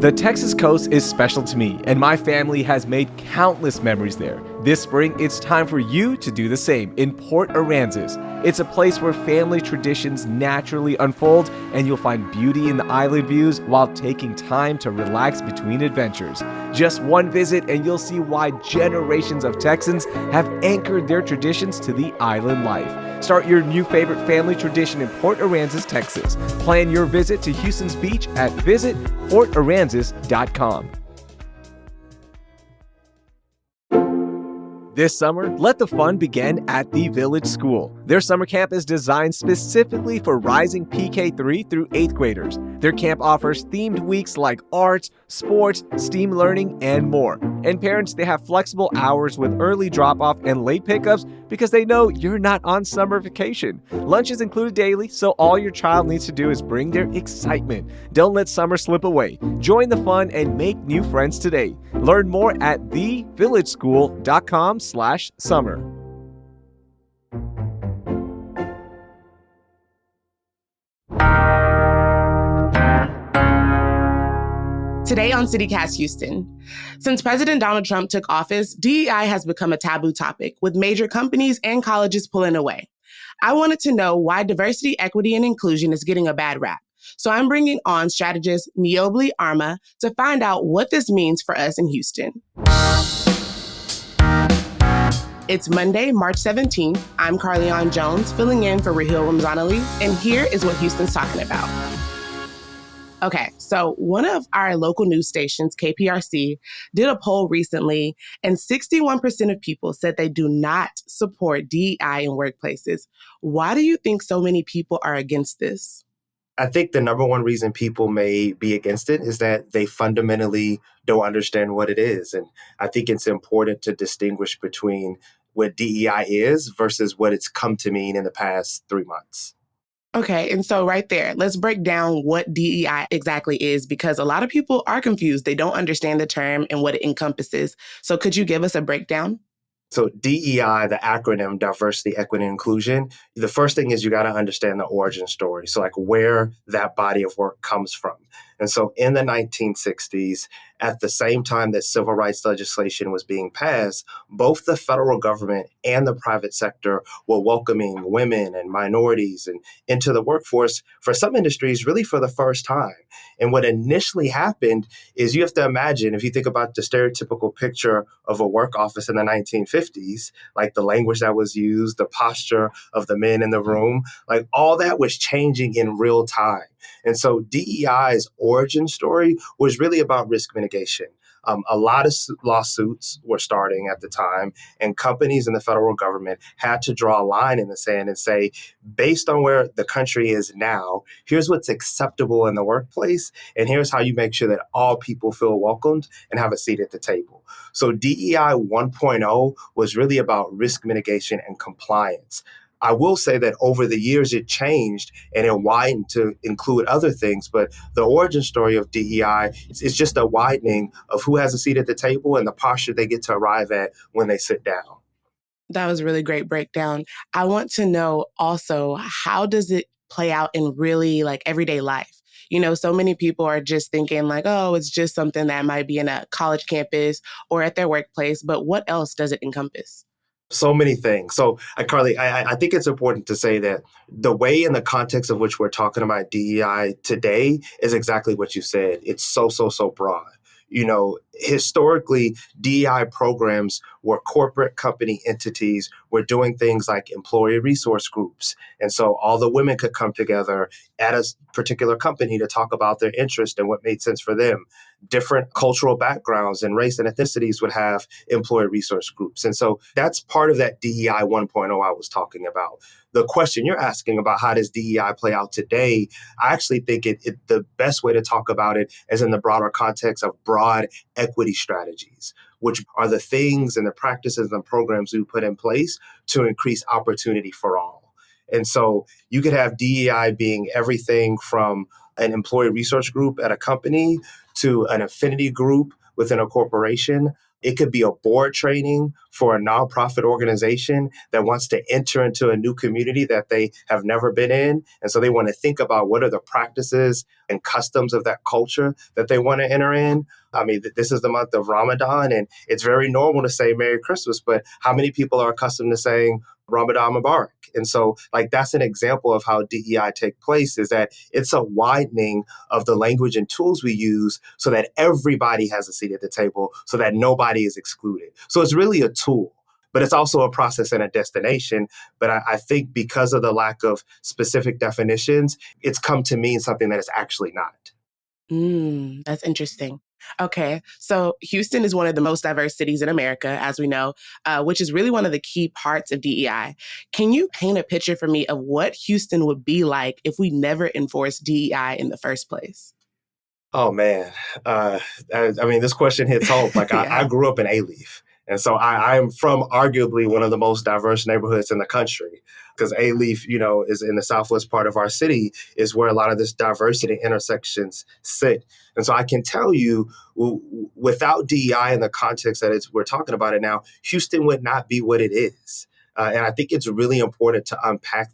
The Texas coast is special to me, and my family has made countless memories there. This spring, it's time for you to do the same in Port Aransas. It's a place where family traditions naturally unfold, and you'll find beauty in the island views while taking time to relax between adventures. Just one visit, and you'll see why generations of Texans have anchored their traditions to the island life. Start your new favorite family tradition in Port Aransas, Texas. Plan your visit to Houston's beach at visitportaransas.com. This summer, let the fun begin at the Village School. Their summer camp is designed specifically for rising PK3 through 8th graders. Their camp offers themed weeks like arts, sports, STEAM learning, and more. And parents, they have flexible hours with early drop-off and late pickups because they know you're not on summer vacation. Lunch is included daily, so all your child needs to do is bring their excitement. Don't let summer slip away. Join the fun and make new friends today. Learn more at thevillageschool.com/summer. Today on CityCast Houston, since President Donald Trump took office, DEI has become a taboo topic, with major companies and colleges pulling away. I wanted to know why diversity, equity, and inclusion is getting a bad rap. So I'm bringing on strategist Niobli Arma to find out what this means for us in Houston. It's Monday, March 17th. I'm Carleon Jones, filling in for Raheel Ramzanali, and here is what Houston's talking about. Okay, so one of our local news stations, KPRC, did a poll recently, and 61% of people said they do not support DEI in workplaces. Why do you think so many people are against this? I think the number one reason people may be against it is that they fundamentally don't understand what it is. And I think it's important to distinguish between what DEI is versus what it's come to mean in the past 3 months. Okay, and so right there, let's break down what DEI exactly is, because a lot of people are confused. They don't understand the term and what it encompasses. So could you give us a breakdown? So DEI, the acronym, diversity, equity, and inclusion, the first thing is you got to understand the origin story. So like where that body of work comes from. And so in the 1960s, at the same time that civil rights legislation was being passed, both the federal government and the private sector were welcoming women and minorities and into the workforce for some industries really for the first time. And what initially happened is you have to imagine, if you think about the stereotypical picture of a work office in the 1950s, like the language that was used, the posture of the men in the room, like all that was changing in real time. And so DEI's origin story was really about risk mitigation. A lot of lawsuits were starting at the time, and companies and the federal government had to draw a line in the sand and say, based on where the country is now, here's what's acceptable in the workplace, and here's how you make sure that all people feel welcomed and have a seat at the table. So DEI 1.0 was really about risk mitigation and compliance. I will say that over the years, it changed and it widened to include other things. But the origin story of DEI is just a widening of who has a seat at the table and the posture they get to arrive at when they sit down. That was a really great breakdown. I want to know also, how does it play out in really like everyday life? You know, so many people are just thinking like, oh, it's just something that might be in a college campus or at their workplace. But what else does it encompass? So many things. So, Carly, I think it's important to say that the way in the context of which we're talking about DEI today is exactly what you said. It's so broad. You know, historically, DEI programs were corporate company entities were doing things like employee resource groups. And so all the women could come together at a particular company to talk about their interest and what made sense for them. Different cultural backgrounds and race and ethnicities would have employee resource groups. And so that's part of that DEI 1.0 I was talking about. The question you're asking about how does DEI play out today, I actually think the best way to talk about it is in the broader context of broad equity strategies, which are the things and the practices and programs we put in place to increase opportunity for all. And so you could have DEI being everything from an employee research group at a company to an affinity group within a corporation. It could be a board training for a nonprofit organization that wants to enter into a new community that they have never been in. And so they want to think about what are the practices and customs of that culture that they want to enter in. I mean, this is the month of Ramadan, and it's very normal to say Merry Christmas, but how many people are accustomed to saying Ramadan Mubarak? And so, like, that's an example of how DEI take place, is that it's a widening of the language and tools we use so that everybody has a seat at the table, so that nobody is excluded. So it's really a tool, but it's also a process and a destination. But I think because of the lack of specific definitions, it's come to mean something that it's actually not. That's interesting. Okay, so Houston is one of the most diverse cities in America, as we know, which is really one of the key parts of DEI. Can you paint a picture for me of what Houston would be like if we never enforced DEI in the first place? Oh man, I mean, this question hits home. Like I Yeah. grew up in A-Leaf, and so I am from arguably one of the most diverse neighborhoods in the country. Because A-Leaf, is in the southwest part of our city, is where a lot of this diversity intersections sit. And so I can tell you, without DEI in the context that we're talking about it now, Houston would not be what it is. And I think it's really important to unpack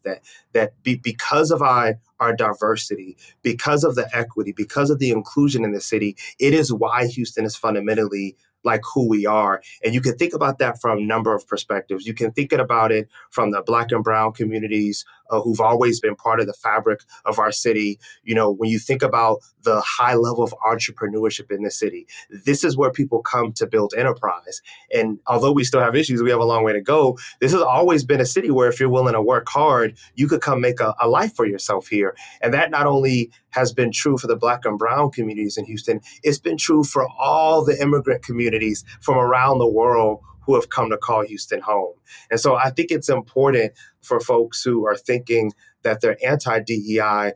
because of our diversity, because of the equity, because of the inclusion in the city, it is why Houston is fundamentally like who we are. And you can think about that from a number of perspectives. You can think about it from the Black and Brown communities who've always been part of the fabric of our city. When you think about the high level of entrepreneurship in the city, this is where people come to build enterprise. And although we still have issues, we have a long way to go. This has always been a city where if you're willing to work hard, you could come make a life for yourself here. And that not only has been true for the Black and Brown communities in Houston, it's been true for all the immigrant communities from around the world who have come to call Houston home. And so I think it's important for folks who are thinking that they're anti-DEI,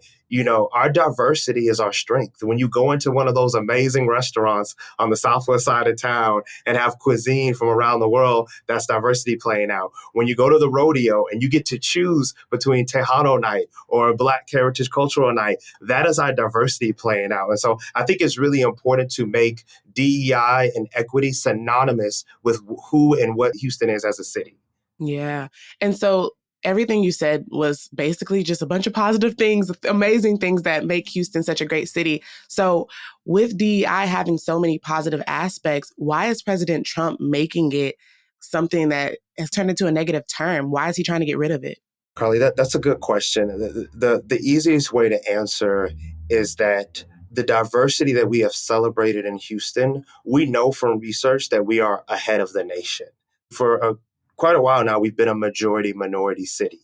our diversity is our strength. When you go into one of those amazing restaurants on the southwest side of town and have cuisine from around the world, that's diversity playing out. When you go to the rodeo and you get to choose between Tejano night or a Black Heritage Cultural night, that is our diversity playing out. And so I think it's really important to make DEI and equity synonymous with who and what Houston is as a city. Yeah. And so everything you said was basically just a bunch of positive things, amazing things that make Houston such a great city. So, with DEI having so many positive aspects, why is President Trump making it something that has turned into a negative term? Why is he trying to get rid of it? Carly, that's a good question. The easiest way to answer is that the diversity that we have celebrated in Houston, we know from research that we are ahead of the nation. For quite a while now, we've been a majority minority city.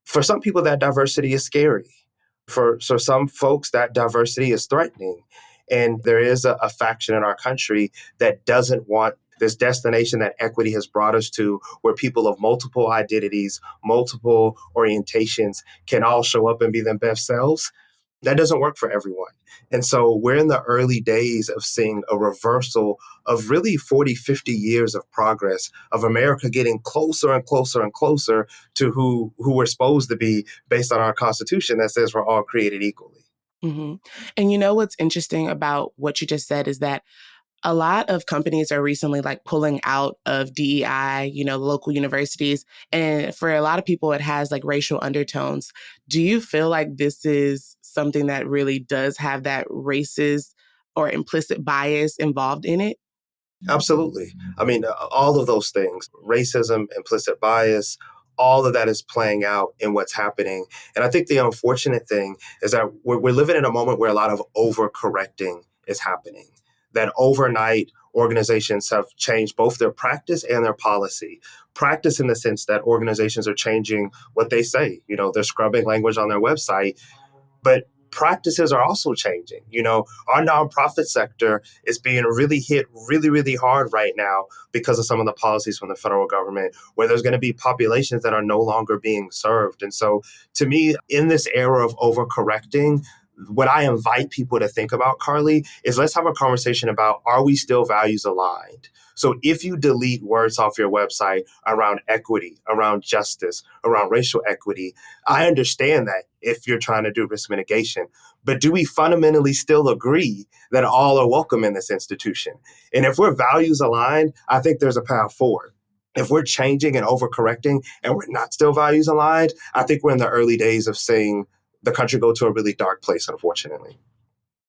For some people, that diversity is scary. For some folks, that diversity is threatening. And there is a faction in our country that doesn't want this destination that equity has brought us to, where people of multiple identities, multiple orientations can all show up and be their best selves. That doesn't work for everyone. And so we're in the early days of seeing a reversal of really 40, 50 years of progress of America getting closer and closer and closer to who we're supposed to be based on our Constitution that says we're all created equally. hmm And what's interesting about what you just said is that a lot of companies are recently like pulling out of DEI, local universities. And for a lot of people, it has like racial undertones. Do you feel like this is something that really does have that racist or implicit bias involved in it? Absolutely. I mean, all of those things, racism, implicit bias, all of that is playing out in what's happening. And I think the unfortunate thing is that we're living in a moment where a lot of overcorrecting is happening, that overnight organizations have changed both their practice and their policy. Practice in the sense that organizations are changing what they say. They're scrubbing language on their website, but practices are also changing. Our nonprofit sector is being really hit really, really hard right now because of some of the policies from the federal government, where there's going to be populations that are no longer being served. And so to me, in this era of overcorrecting, what I invite people to think about, Carly, is let's have a conversation about, are we still values aligned? So if you delete words off your website around equity, around justice, around racial equity, I understand that if you're trying to do risk mitigation, but do we fundamentally still agree that all are welcome in this institution? And if we're values aligned, I think there's a path forward. If we're changing and overcorrecting and we're not still values aligned, I think we're in the early days of seeing the country go to a really dark place, unfortunately.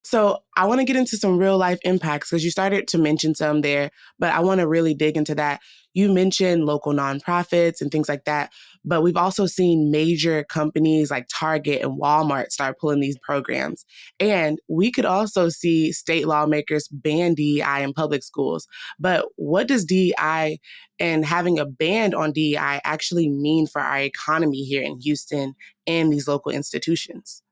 So I want to get into some real life impacts because you started to mention some there, but I want to really dig into that. You mentioned local nonprofits and things like that, but we've also seen major companies like Target and Walmart start pulling these programs. And we could also see state lawmakers ban DEI in public schools. But what does DEI and having a ban on DEI actually mean for our economy here in Houston and these local institutions?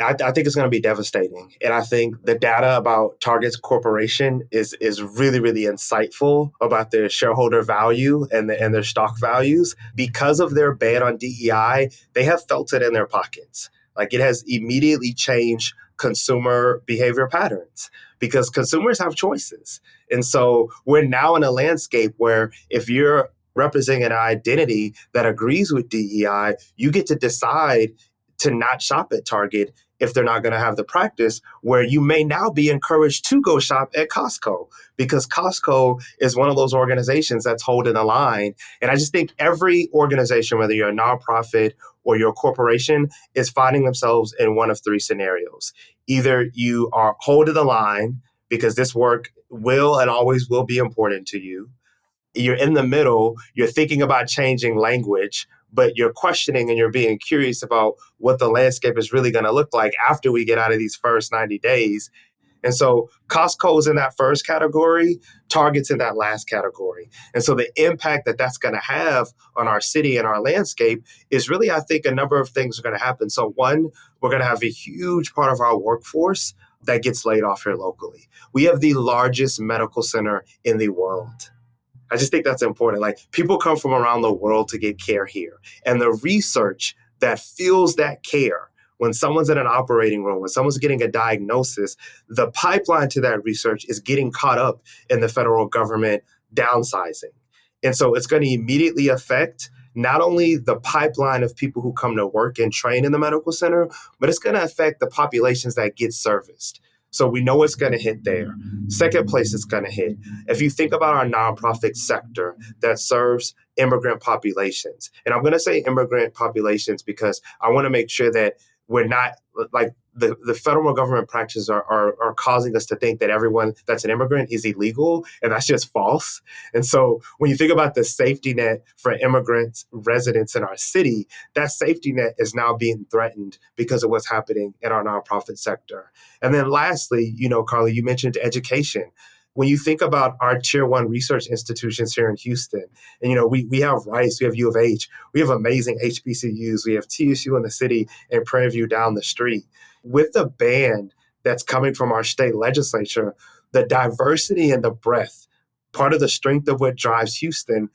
I think it's going to be devastating. And I think the data about Target's corporation is really, really insightful about their shareholder value and their stock values. Because of their ban on DEI, they have felt it in their pockets. Like, it has immediately changed consumer behavior patterns because consumers have choices. And so we're now in a landscape where if you're representing an identity that agrees with DEI, you get to decide to not shop at Target if they're not going to have the practice, where you may now be encouraged to go shop at Costco because Costco is one of those organizations that's holding the line. And I just think every organization, whether you're a nonprofit or you're a corporation, is finding themselves in one of three scenarios. Either you are holding the line because this work will and always will be important to you. You're in the middle, you're thinking about changing language, but you're questioning and you're being curious about what the landscape is really going to look like after we get out of these first 90 days. And so Costco's in that first category, Target's in that last category. And so the impact that that's going to have on our city and our landscape is really, I think, a number of things are going to happen. So one, we're going to have a huge part of our workforce that gets laid off here locally. We have the largest medical center in the world. I just think that's important. Like, people come from around the world to get care here. And the research that fuels that care, when someone's in an operating room, when someone's getting a diagnosis, the pipeline to that research is getting caught up in the federal government downsizing. And so it's going to immediately affect not only the pipeline of people who come to work and train in the medical center, but it's going to affect the populations that get serviced. So we know it's going to hit there. Second place it's going to hit. If you think about our nonprofit sector that serves immigrant populations, and I'm going to say immigrant populations because I want to make sure that we're not like the federal government practices are causing us to think that everyone that's an immigrant is illegal, and that's just false. And so when you think about the safety net for immigrants, residents in our city, that safety net is now being threatened because of what's happening in our nonprofit sector. And then lastly, Carly, you mentioned education. When you think about our tier one research institutions here in Houston, and we have Rice, we have U of H, we have amazing HBCUs, we have TSU in the city and Prairie View down the street. With the ban that's coming from our state legislature, the diversity and the breadth, part of the strength of what drives Houston,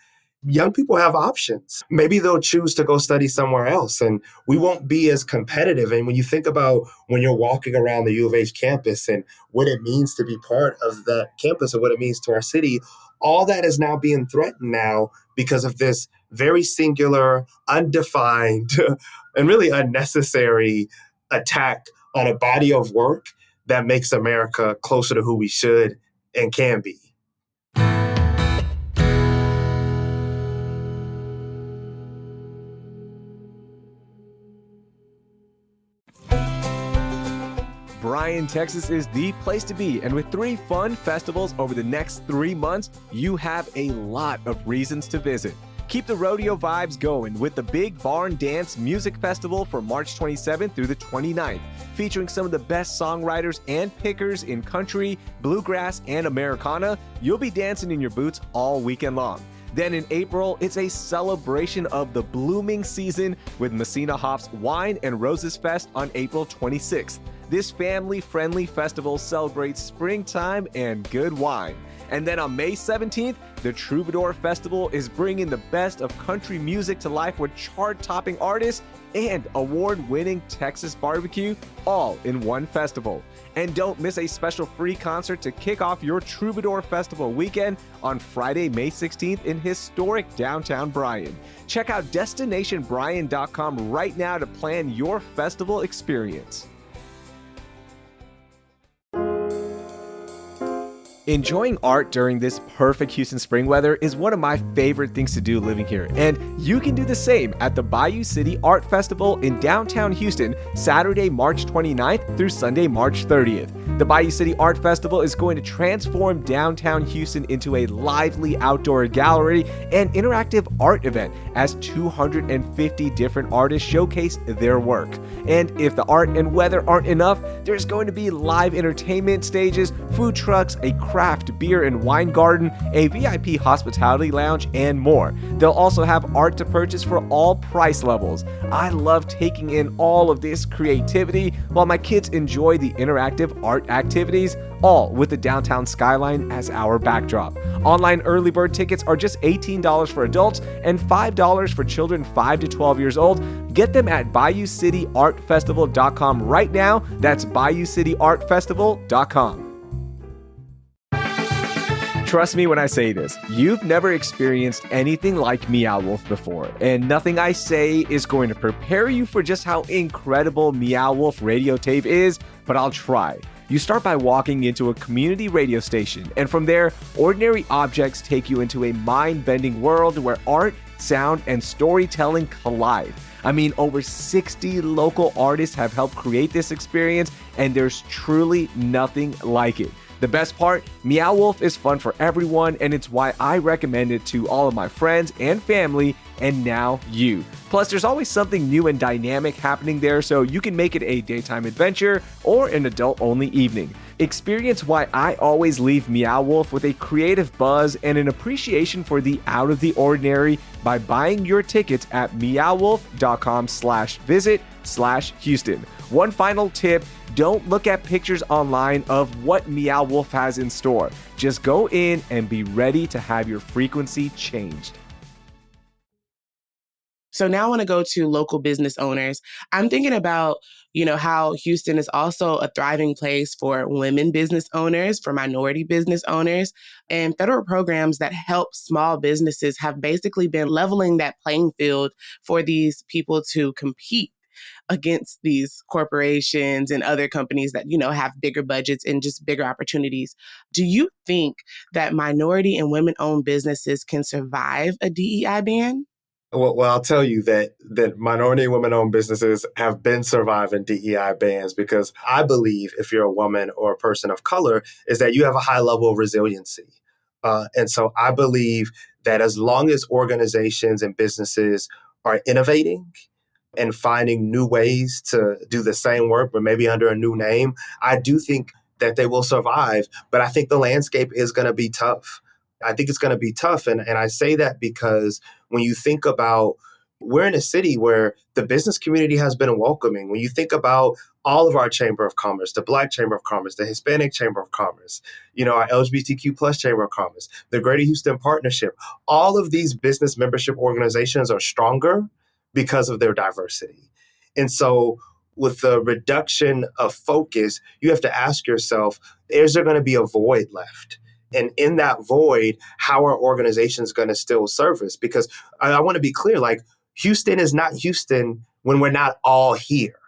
young people have options. Maybe they'll choose to go study somewhere else and we won't be as competitive. And when you think about when you're walking around the U of H campus and what it means to be part of that campus and what it means to our city, all that is now being threatened now because of this very singular, undefined, and really unnecessary attack on a body of work that makes America closer to who we should and can be. Bryan, Texas is the place to be, and with 3 fun festivals over the next 3 months, you have a lot of reasons to visit. Keep the rodeo vibes going with the Big Barn Dance Music Festival from March 27th through the 29th, featuring some of the best songwriters and pickers in country, bluegrass, and Americana. You'll be dancing in your boots all weekend long. Then in April, it's a celebration of the blooming season with Messina Hops Wine and Roses Fest on April 26th. This family-friendly festival celebrates springtime and good wine. And then on May 17th, the Troubadour Festival is bringing the best of country music to life with chart-topping artists and award-winning Texas barbecue, all in one festival. And don't miss a special free concert to kick off your Troubadour Festival weekend on Friday, May 16th in historic downtown Bryan. Check out destinationbryan.com right now to plan your festival experience. Enjoying art during this perfect Houston spring weather is one of my favorite things to do living here, and you can do the same at the Bayou City Art Festival in downtown Houston, Saturday, March 29th through Sunday, March 30th. The Bayou City Art Festival is going to transform downtown Houston into a lively outdoor gallery and interactive art event as 250 different artists showcase their work. And if the art and weather aren't enough, there's going to be live entertainment stages, food trucks, a craft beer and wine garden, a VIP hospitality lounge, and more. They'll also have art to purchase for all price levels. I love taking in all of this creativity while my kids enjoy the interactive art activities, all with the downtown skyline as our backdrop. Online early bird tickets are just $18 for adults and $5 for children 5 to 12 years old. Get them at BayouCityArtFestival.com right now. That's BayouCityArtFestival.com. Trust me when I say this, you've never experienced anything like Meow Wolf before, and nothing I say is going to prepare you for just how incredible Meow Wolf radio tape is, but I'll try. You start by walking into a community radio station, and from there, ordinary objects take you into a mind-bending world where art, sound, and storytelling collide. I mean, over 60 local artists have helped create this experience, and there's truly nothing like it. The best part, Meow Wolf is fun for everyone, and it's why I recommend it to all of my friends and family, and now you. Plus, there's always something new and dynamic happening there, so you can make it a daytime adventure or an adult-only evening. Experience why I always leave Meow Wolf with a creative buzz and an appreciation for the out-of-the-ordinary by buying your tickets at meowwolf.com/visit/Houston. One final tip, don't look at pictures online of what Meow Wolf has in store. Just go in and be ready to have your frequency changed. So now I want to go to local business owners. I'm thinking about, how Houston is also a thriving place for women business owners, for minority business owners, and federal programs that help small businesses have basically been leveling that playing field for these people to compete against these corporations and other companies that, have bigger budgets and just bigger opportunities. Do you think that minority and women-owned businesses can survive a DEI ban? Well, I'll tell you that minority and women-owned businesses have been surviving DEI bans because I believe if you're a woman or a person of color, is that you have a high level of resiliency. And so I believe that as long as organizations and businesses are innovating and finding new ways to do the same work, but maybe under a new name, I do think that they will survive. But I think the landscape is going to be tough. I think it's going to be tough. And I say that because when you think about, we're in a city where the business community has been welcoming. When you think about all of our Chamber of Commerce, the Black Chamber of Commerce, the Hispanic Chamber of Commerce, our LGBTQ plus Chamber of Commerce, the Greater Houston Partnership, all of these business membership organizations are stronger because of their diversity. And so with the reduction of focus, you have to ask yourself, is there going to be a void left? And in that void, how are organizations going to still service? Because I want to be clear, Houston is not Houston when we're not all here.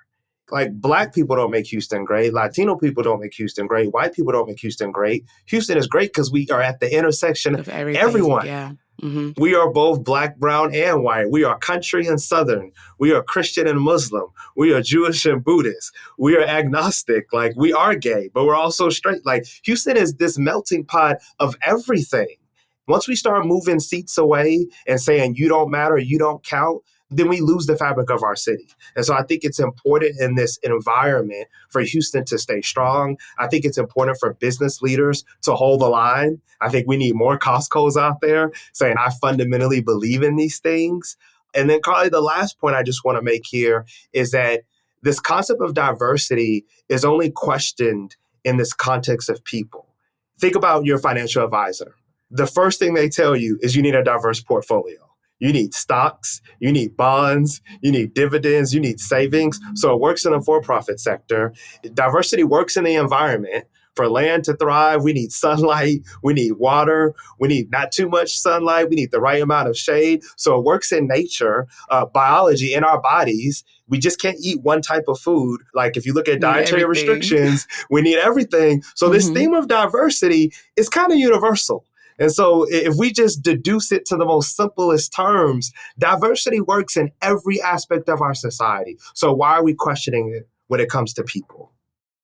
Black people don't make Houston great. Latino people don't make Houston great. White people don't make Houston great. Houston is great because we are at the intersection of everyone. Yeah. Mm-hmm. We are both Black, brown, and white. We are country and Southern. We are Christian and Muslim. We are Jewish and Buddhist. We are agnostic. We are gay, but we're also straight. Houston is this melting pot of everything. Once we start moving seats away and saying, you don't matter, you don't count, then we lose the fabric of our city. And so I think it's important in this environment for Houston to stay strong. I think it's important for business leaders to hold the line. I think we need more Costco's out there saying, I fundamentally believe in these things. And then, Carly, the last point I just want to make here is that this concept of diversity is only questioned in this context of people. Think about your financial advisor. The first thing they tell you is you need a diverse portfolio. You need stocks, you need bonds, you need dividends, you need savings. So it works in the for-profit sector. Diversity works in the environment. For land to thrive, we need sunlight, we need water, we need not too much sunlight, we need the right amount of shade. So it works in nature, biology, in our bodies. We just can't eat one type of food. Like if you look at Need dietary everything. restrictions, we need everything. So this theme of diversity is kind of universal. And so if we just deduce it to the most simplest terms, diversity works in every aspect of our society. So why are we questioning it when it comes to people?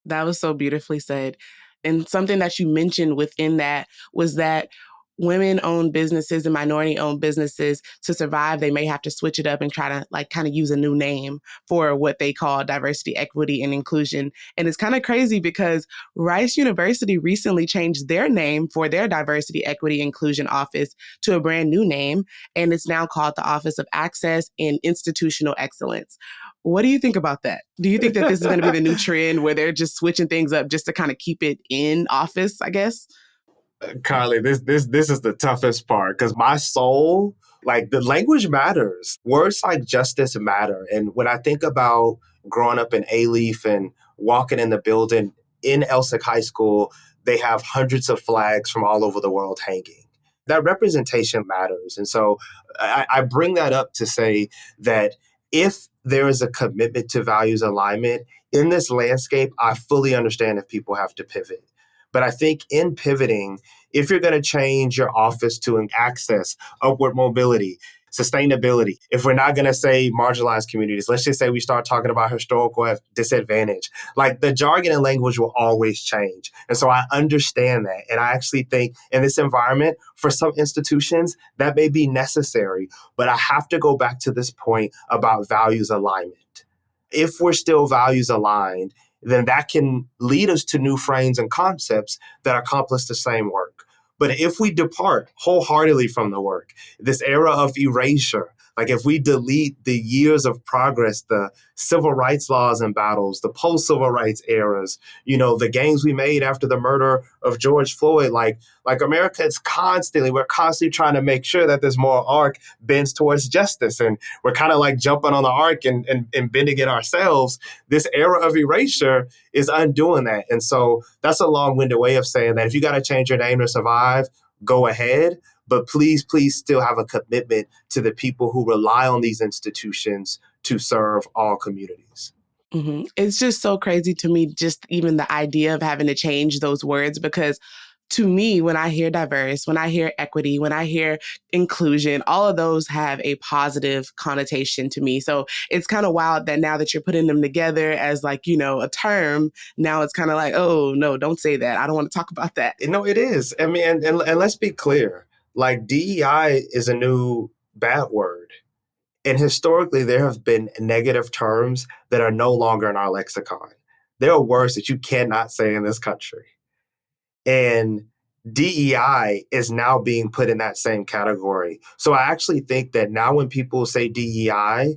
That was so beautifully said. And something that you mentioned within that was that women-owned businesses and minority-owned businesses, to survive, they may have to switch it up and try to kind of use a new name for what they call diversity, equity, and inclusion. And it's kind of crazy because Rice University recently changed their name for their diversity, equity, inclusion office to a brand new name, and it's now called the Office of Access and Institutional Excellence. What do you think about that? Do you think that this is going to be the new trend where they're just switching things up just to kind of keep it in office, I guess? Carly, this is the toughest part because my soul, like the language matters. Words like justice matter. And when I think about growing up in A-Leaf and walking in the building in Elsick High School, they have hundreds of flags from all over the world hanging. That representation matters. And so I bring that up to say that if there is a commitment to values alignment in this landscape, I fully understand if people have to pivot. But I think in pivoting, if you're going to change your office to access, upward mobility, sustainability, if we're not going to say marginalized communities, let's just say we start talking about historical disadvantage, like the jargon and language will always change. And so I understand that. And I actually think in this environment, for some institutions, that may be necessary. But I have to go back to this point about values alignment. If we're still values aligned, then that can lead us to new frames and concepts that accomplish the same work. But if we depart wholeheartedly from the work, this era of erasure, like if we delete the years of progress, the civil rights laws and battles, the post-civil rights eras, the gains we made after the murder of George Floyd, like America is we're constantly trying to make sure that this moral arc bends towards justice. And we're kind of like jumping on the arc and bending it ourselves. This era of erasure is undoing that. And so that's a long-winded way of saying that if you got to change your name to survive, go ahead. But please still have a commitment to the people who rely on these institutions to serve all communities. Mm-hmm. It's just so crazy to me, just even the idea of having to change those words, because to me, when I hear diverse, when I hear equity, when I hear inclusion, all of those have a positive connotation to me. So it's kind of wild that now that you're putting them together as a term, now it's kind of like, oh, no, don't say that. I don't want to talk about that. No, it is. I mean, and let's be clear, like DEI is a new bad word. And historically, there have been negative terms that are no longer in our lexicon. There are words that you cannot say in this country. And DEI is now being put in that same category. So I actually think that now when people say DEI,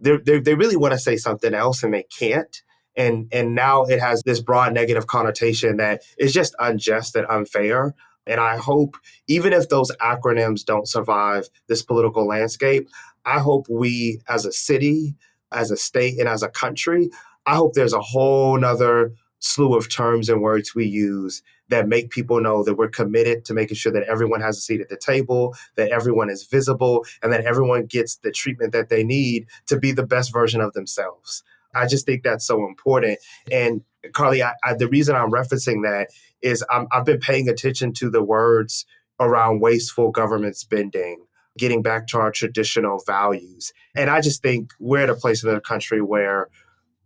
they really want to say something else and they can't. And now it has this broad negative connotation that is just unjust and unfair. And I hope, even if those acronyms don't survive this political landscape, I hope we as a city, as a state, and as a country, I hope there's a whole nother slew of terms and words we use that make people know that we're committed to making sure that everyone has a seat at the table, that everyone is visible, and that everyone gets the treatment that they need to be the best version of themselves. I just think that's so important. And Carly, the reason I'm referencing that is I've been paying attention to the words around wasteful government spending, getting back to our traditional values. And I just think we're at a place in the country where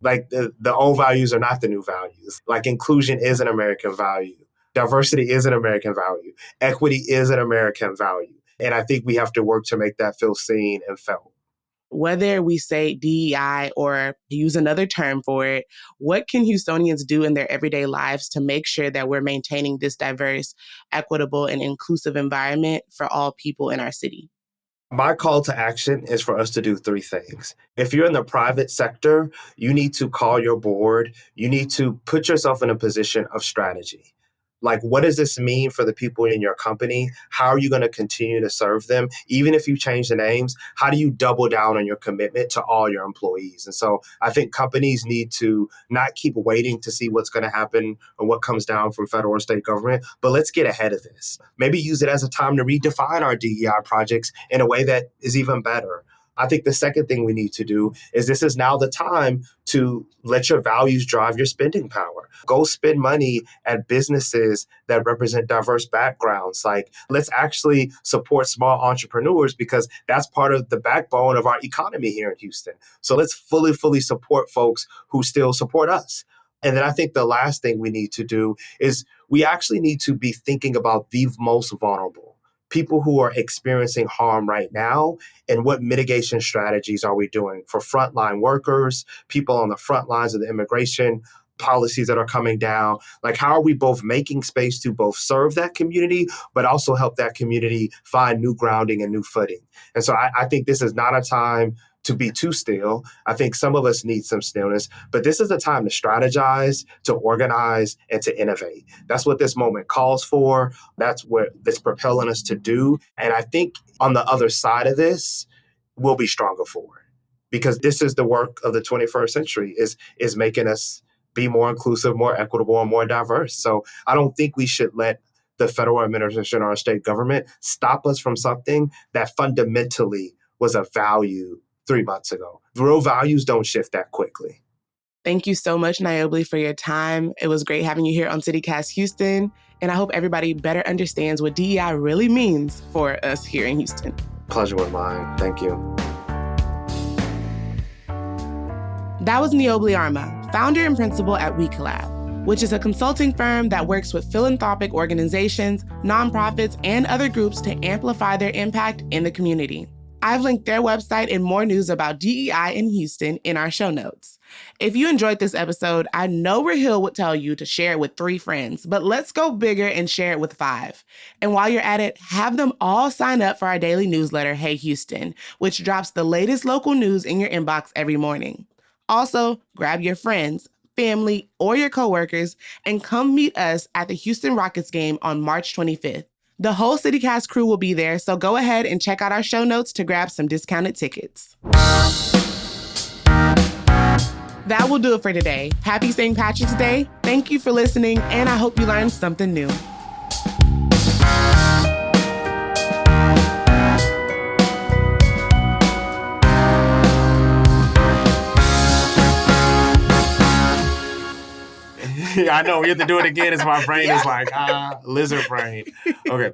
like the old values are not the new values. Like inclusion is an American value. Diversity is an American value. Equity is an American value. And I think we have to work to make that feel seen and felt. Whether we say DEI or use another term for it, what can Houstonians do in their everyday lives to make sure that we're maintaining this diverse, equitable, and inclusive environment for all people in our city? My call to action is for us to do three things. If you're in the private sector, you need to call your board. You need to put yourself in a position of strategy. Like, what does this mean for the people in your company? How are you going to continue to serve them? Even if you change the names, how do you double down on your commitment to all your employees? And so I think companies need to not keep waiting to see what's going to happen or what comes down from federal or state government, but let's get ahead of this. Maybe use it as a time to redefine our DEI projects in a way that is even better. I think the second thing we need to do is this is now the time to let your values drive your spending power. Go spend money at businesses that represent diverse backgrounds. Like, let's actually support small entrepreneurs because that's part of the backbone of our economy here in Houston. So let's fully support folks who still support us. And then I think the last thing we need to do is we actually need to be thinking about the most vulnerable. People who are experiencing harm right now, and what mitigation strategies are we doing for frontline workers, people on the front lines of the immigration policies that are coming down? Like, how are we both making space to both serve that community, but also help that community find new grounding and new footing? And so I think this is not a time to be too still. I think some of us need some stillness, but this is a time to strategize, to organize, and to innovate. That's what this moment calls for. That's what it's propelling us to do. And I think on the other side of this, we'll be stronger for it, because this is the work of the 21st century, is making us be more inclusive, more equitable, and more diverse. So I don't think we should let the federal administration or our state government stop us from something that fundamentally was a value 3 months ago. Real values don't shift that quickly. Thank you so much, Niobe, for your time. It was great having you here on CityCast Houston, and I hope everybody better understands what DEI really means for us here in Houston. Pleasure was mine. Thank you. That was Niobe Arma, founder and principal at We Collab, which is a consulting firm that works with philanthropic organizations, nonprofits, and other groups to amplify their impact in the community. I've linked their website and more news about DEI in Houston in our show notes. If you enjoyed this episode, I know Rahil would tell you to share it with 3 friends, but let's go bigger and share it with 5. And while you're at it, have them all sign up for our daily newsletter, Hey Houston, which drops the latest local news in your inbox every morning. Also, grab your friends, family, or your coworkers and come meet us at the Houston Rockets game on March 25th. The whole CityCast crew will be there, so go ahead and check out our show notes to grab some discounted tickets. That will do it for today. Happy St. Patrick's Day. Thank you for listening, and I hope you learned something new. I know we have to do it again as my brain is like, lizard brain. Okay.